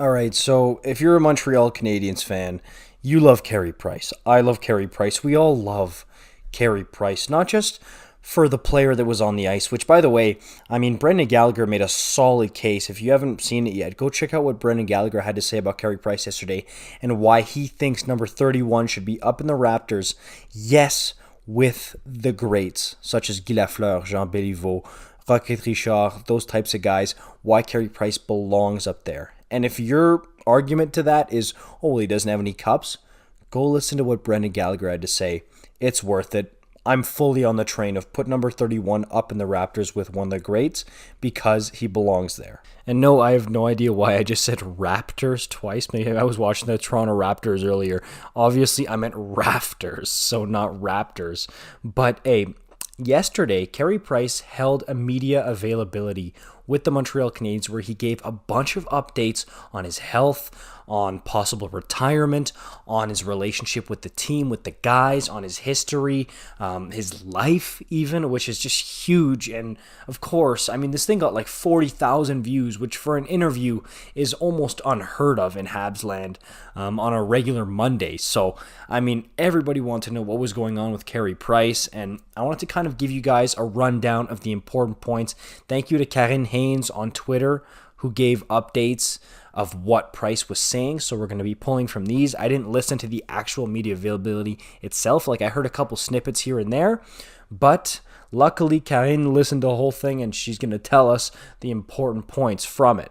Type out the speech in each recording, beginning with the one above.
All right, so if you're a Montreal Canadiens fan, you love Carey Price. I love Carey Price. We all love Carey Price, not just for the player that was on the ice, which, by the way, I mean, Brendan Gallagher made a solid case. If you haven't seen it yet, go check out what Brendan Gallagher had to say about Carey Price yesterday and why he thinks number 31 should be up in the Raptors. Yes, with the greats, such as Guy Lafleur, Jean Béliveau, Rocket Richard, those types of guys, why Carey Price belongs up there. And if your argument to that is, oh, well, he doesn't have any cups, go listen to what Brendan Gallagher had to say. It's worth it. I'm fully on the train of put number 31 up in the Raptors with one of the greats because he belongs there. And no, I have no idea why I just said Raptors twice. Maybe I was watching the Toronto Raptors earlier. Obviously, I meant rafters, so not Raptors. But hey, yesterday, Carey Price held a media availability with the Montreal Canadiens where he gave a bunch of updates on his health, on possible retirement, on his relationship with the team, with the guys, on his history, his life even, which is just huge. And of course, I mean, this thing got like 40,000 views, which for an interview is almost unheard of in Habs land on a regular Monday. So, I mean, everybody wanted to know what was going on with Carey Price, and I wanted to kind of give you guys a rundown of the important points. Thank you to Karen Haynes on Twitter, who gave updates of what Price was saying. So we're going to be pulling from these. I didn't listen to the actual media availability itself. Like, I heard a couple snippets here and there, but luckily Karine listened to the whole thing and she's going to tell us the important points from it.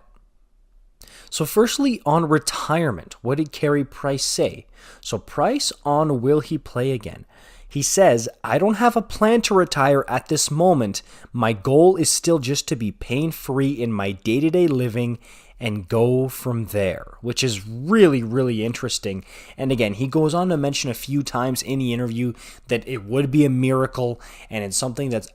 So firstly, on retirement, what did Carey Price say? So Price on will he play again? He says, I don't have a plan to retire at this moment. My goal is still just to be pain-free in my day-to-day living and go from there, which is really, really interesting. And again, he goes on to mention a few times in the interview that it would be a miracle and it's something that's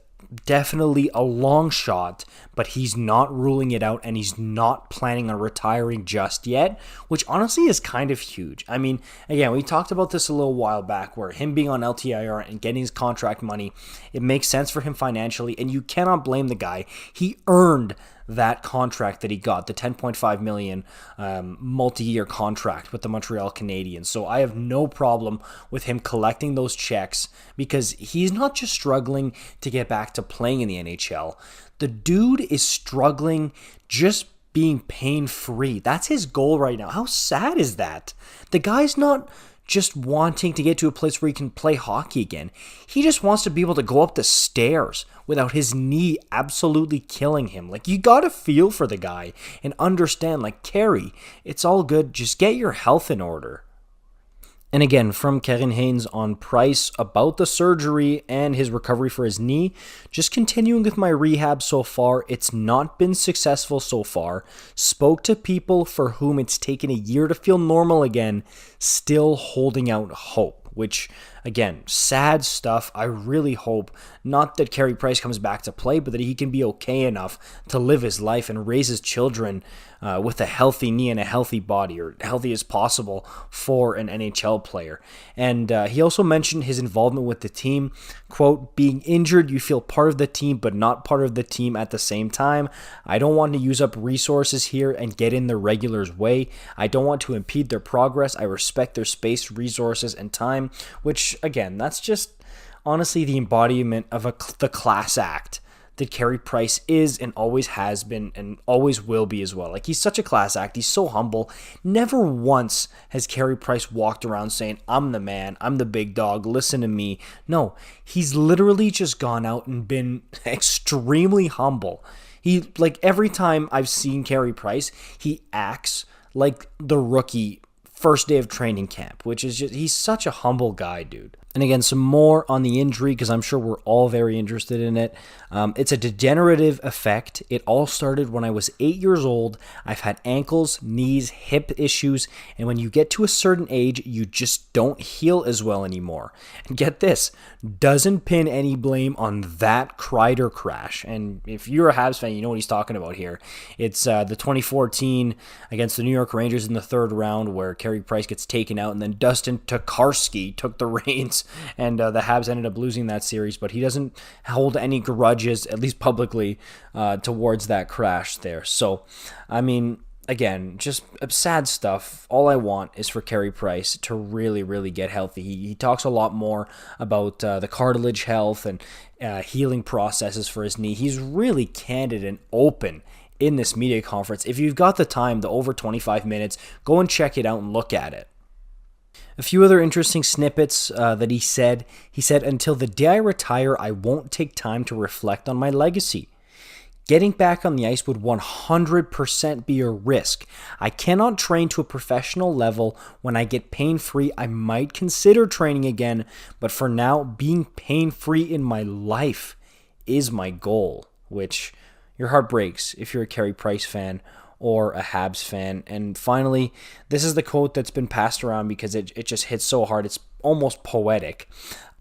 definitely a long shot, but he's not ruling it out and he's not planning on retiring just yet, which honestly is kind of huge. I mean, again, we talked about this a little while back where him being on LTIR and getting his contract money, it makes sense for him financially, and you cannot blame the guy. He earned that contract that he got, the 10.5 million multi-year contract with the Montreal Canadiens. So I have no problem with him collecting those checks because he's not just struggling to get back to playing in the NHL. The dude is struggling just being pain-free. That's his goal right now. How sad is that? The guy's not just wanting to get to a place where he can play hockey again. He just wants to be able to go up the stairs without his knee absolutely killing him. Like, you gotta feel for the guy and understand, like, Carey, it's all good. Just get your health in order. And again, from Karen Haynes on Price about the surgery and his recovery for his knee, just continuing with my rehab so far, it's not been successful so far. Spoke to people for whom it's taken a year to feel normal again, still holding out hope, which, again, sad stuff. I really hope not that Carey Price comes back to play, but that he can be okay enough to live his life and raise his children with a healthy knee and a healthy body, or healthy as possible for an NHL player. And he also mentioned his involvement with the team. Quote, being injured, you feel part of the team, but not part of the team at the same time. I don't want to use up resources here and get in the regulars' way. I don't want to impede their progress. I respect their space, resources, and time, which, again, that's just honestly the embodiment of the class act that Carey Price is and always has been and always will be as well. Like, he's such a class act. He's so humble. Never once has Carey Price walked around saying, I'm the man, I'm the big dog, listen to me. No, he's literally just gone out and been extremely humble. He, like, every time I've seen Carey Price, he acts like the rookie first day of training camp, which is just, he's such a humble guy, dude. And again, some more on the injury, because I'm sure we're all very interested in it. It's a degenerative effect. It all started when I was 8 years old. I've had ankles, knees, hip issues, and when you get to a certain age, you just don't heal as well anymore. And get this, doesn't pin any blame on that Kreider crash. And if you're a Habs fan, you know what he's talking about here. It's the 2014 against the New York Rangers in the third round where Carey Price gets taken out, and then Dustin Tokarski took the reins, and the Habs ended up losing that series, but he doesn't hold any grudges, at least publicly, towards that crash there. So, I mean, again, just sad stuff. All I want is for Carey Price to really, really get healthy. He talks a lot more about the cartilage health and healing processes for his knee. He's really candid and open in this media conference. If you've got the time, the over 25 minutes, go and check it out and look at it. A few other interesting snippets that he said. He said, "Until the day I retire, I won't take time to reflect on my legacy. Getting back on the ice would 100% be a risk. I cannot train to a professional level. When I get pain-free, I might consider training again, but for now, being pain-free in my life is my goal," which your heart breaks if you're a Carey Price fan or a Habs fan. And finally, this is the quote that's been passed around because it just hits so hard. It's almost poetic.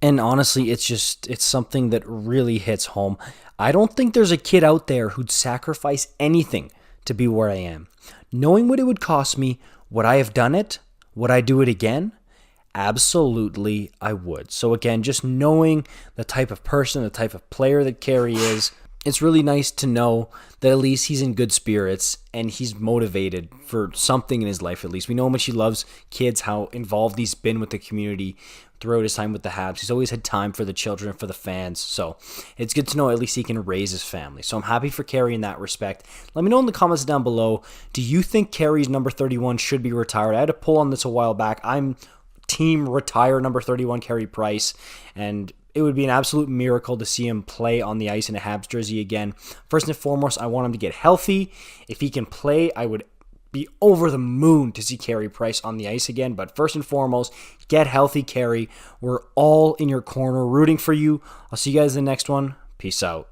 And honestly, it's something that really hits home. "I don't think there's a kid out there who'd sacrifice anything to be where I am. Knowing what it would cost me, would I have done it? Would I do it again? Absolutely, I would." So again, just knowing the type of person, the type of player that Carey is, it's really nice to know that at least he's in good spirits and he's motivated for something in his life at least. We know how much he loves kids, how involved he's been with the community throughout his time with the Habs. He's always had time for the children, for the fans. So it's good to know at least he can raise his family. So I'm happy for Carey in that respect. Let me know in the comments down below, do you think Carey's number 31 should be retired? I had a poll on this a while back. I'm team retire number 31 Carey Price, and it would be an absolute miracle to see him play on the ice in a Habs jersey again. First and foremost, I want him to get healthy. If he can play, I would be over the moon to see Carey Price on the ice again. But first and foremost, get healthy, Carey. We're all in your corner rooting for you. I'll see you guys in the next one. Peace out.